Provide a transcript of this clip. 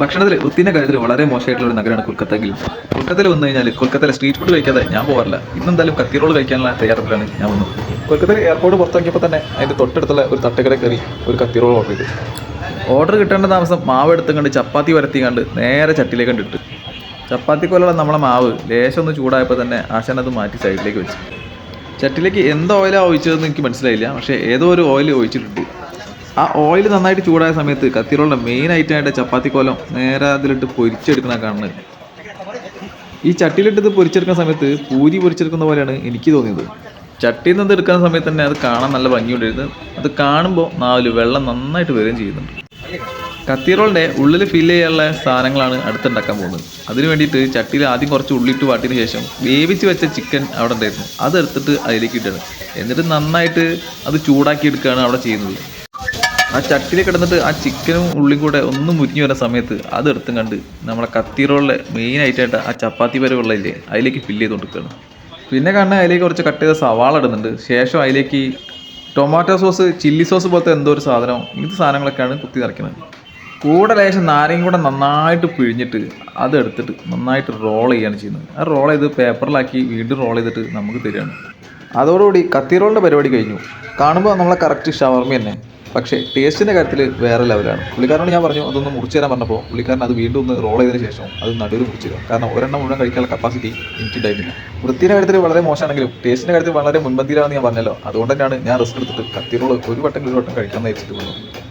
ഭക്ഷണത്തിൽ വൃത്തിൻ്റെ കാര്യത്തിൽ വളരെ മോശമായിട്ടുള്ള ഒരു നഗരമാണ് കൊൽക്കത്തയെങ്കിലും കൊൽക്കത്തയിൽ വന്നു കഴിഞ്ഞാൽ കൊൽക്കത്തയിലെ സ്ട്രീറ്റ് ഫുഡ് കഴിക്കാതെ ഞാൻ പോകാറില്ല. ഇന്നെന്തായാലും കത്തി റോൾ കഴിക്കാനുള്ള തയ്യാറെടുപ്പിലാണ് ഞാൻ വന്നത്. കൊൽക്കത്തയിൽ എയർപോർട്ട് പുറത്താക്കിയപ്പോൾ തന്നെ അതിൻ്റെ തൊട്ടടുത്തുള്ള ഒരു തട്ടുകട കയറി ഒരു കത്തി റോൾ ഓർഡർ ചെയ്തു. ഓർഡർ കിട്ടേണ്ട താമസം മാവ് എടുത്തും കണ്ട് ചപ്പാത്തി വരത്തി കണ്ട് നേരെ ചട്ടിയിലേക്ക് കണ്ടിട്ട് ചപ്പാത്തിക്കൊല്ലുള്ള നമ്മളെ മാവ് ലേശം ഒന്ന് ചൂടായപ്പോൾ തന്നെ ആശാൻ അത് മാറ്റി സൈഡിലേക്ക് വെച്ചു. ചട്ടിയിലേക്ക് എന്ത് ഓയിലാണ് ഒഴിച്ചതെന്ന് എനിക്ക് മനസ്സിലായില്ല, പക്ഷേ ഏതോ ഒരു ഓയിൽ ഒഴിച്ചിട്ടുണ്ട്. ആ ഓയിൽ നന്നായിട്ട് ചൂടായ സമയത്ത് കത്തിറോളിൻ്റെ മെയിൻ ഐറ്റമായിട്ട് ചപ്പാത്തിക്കോലം നേരെ അതിലിട്ട് പൊരിച്ചെടുക്കണ കാണുന്നത്. ഈ ചട്ടിയിലിട്ട് ഇത് പൊരിച്ചെടുക്കുന്ന സമയത്ത് പൂരി പൊരിച്ചെടുക്കുന്ന പോലെയാണ് എനിക്ക് തോന്നിയത്. ചട്ടിയിൽ നിന്ന് എടുക്കുന്ന സമയത്ത് തന്നെ അത് കാണാൻ നല്ല ഭംഗിയുണ്ടായിരുന്നു. അത് കാണുമ്പോൾ നാല് വെള്ളം നന്നായിട്ട് വരികയും ചെയ്യുന്നുണ്ട്. കത്തിറോളിൻ്റെ ഉള്ളിൽ ഫില്ല് ചെയ്യാനുള്ള സാധനങ്ങളാണ് അടുത്തുണ്ടാക്കാൻ പോകുന്നത്. അതിന് വേണ്ടിയിട്ട് ചട്ടിയിൽ ആദ്യം കുറച്ച് ഉള്ളിട്ട് വാട്ടിയതിന് ശേഷം വേവിച്ച് വെച്ച ചിക്കൻ അവിടെ ഉണ്ടായിരുന്നു, അതെടുത്തിട്ട് അതിലേക്ക് ഇട്ടാണ്. എന്നിട്ട് നന്നായിട്ട് അത് ചൂടാക്കി എടുക്കുകയാണ് അവിടെ ചെയ്യുന്നത്. ആ ചട്ടിയിൽ കിടന്നിട്ട് ആ ചിക്കനും ഉള്ളിയും കൂടെ ഒന്ന് മുരിഞ്ഞു വരുന്ന സമയത്ത് അതെടുത്തും കണ്ട് നമ്മളെ കത്തിറോളിലെ മെയിൻ ആയിട്ടായിട്ട് ആ ചപ്പാത്തി വരെ വെള്ളമില്ലേ അതിലേക്ക് ഫില്ല് ചെയ്തുകൊണ്ടിരിക്കുകയാണ്. പിന്നെ കാണാൻ അതിലേക്ക് കുറച്ച് കട്ട് ചെയ്ത സവാള ഇടുന്നുണ്ട്. ശേഷം അതിലേക്ക് ടൊമാറ്റോ സോസ്, ചില്ലി സോസ് പോലത്തെ എന്തോ ഒരു സാധനം, ഇങ്ങനത്തെ സാധനങ്ങളൊക്കെയാണ് കുത്തി നിറയ്ക്കുന്നത്. കൂടെ ലേശം നാരങ്ങ കൂടെ നന്നായിട്ട് പിഴിഞ്ഞിട്ട് അതെടുത്തിട്ട് നന്നായിട്ട് റോൾ ചെയ്യുകയാണ് ചെയ്യുന്നത്. ആ റോൾ ചെയ്ത് പേപ്പറിലാക്കി വീണ്ടും റോൾ ചെയ്തിട്ട് നമുക്ക് തരികയാണ്. അതോടുകൂടി കത്തിറോളിൻ്റെ പരിപാടി കഴിഞ്ഞു. കാണുമ്പോൾ നമ്മളെ കറക്റ്റ് ഷവർമ തന്നെ, പക്ഷേ ടേസ്റ്റിൻ്റെ കാര്യത്തിൽ വേറെ ലെവലാണ്. പുള്ളിക്കാരനോട് ഞാൻ പറഞ്ഞു അതൊന്ന് മുറിച്ച് തരാൻ പറഞ്ഞപ്പോൾ പുള്ളിക്കാരൻ അത് വീണ്ടും ഒന്ന് റോൾ ചെയ്തതിന് ശേഷം അത് നടുവിൽ മുറിച്ച് തരും. കാരണം ഒരെണ്ണം മുഴുവൻ കഴിക്കാനുള്ള കപ്പാസിറ്റി എനിക്കുണ്ടായിരുന്നില്ല. വൃത്തിയുടെ കാര്യത്തിൽ വളരെ മോശമാണെങ്കിലും ടേസ്റ്റിൻ്റെ കാര്യത്തിൽ വളരെ മുൻപന്തിയിലാണെന്ന് ഞാൻ പറഞ്ഞല്ലോ. അതുകൊണ്ട് തന്നെയാണ് ഞാൻ റിസ്ക് എടുത്തിട്ട് കത്തിറോൾ ഒരു വട്ടം കഴിക്കാൻ വെച്ചിട്ട് പോകുന്നത്.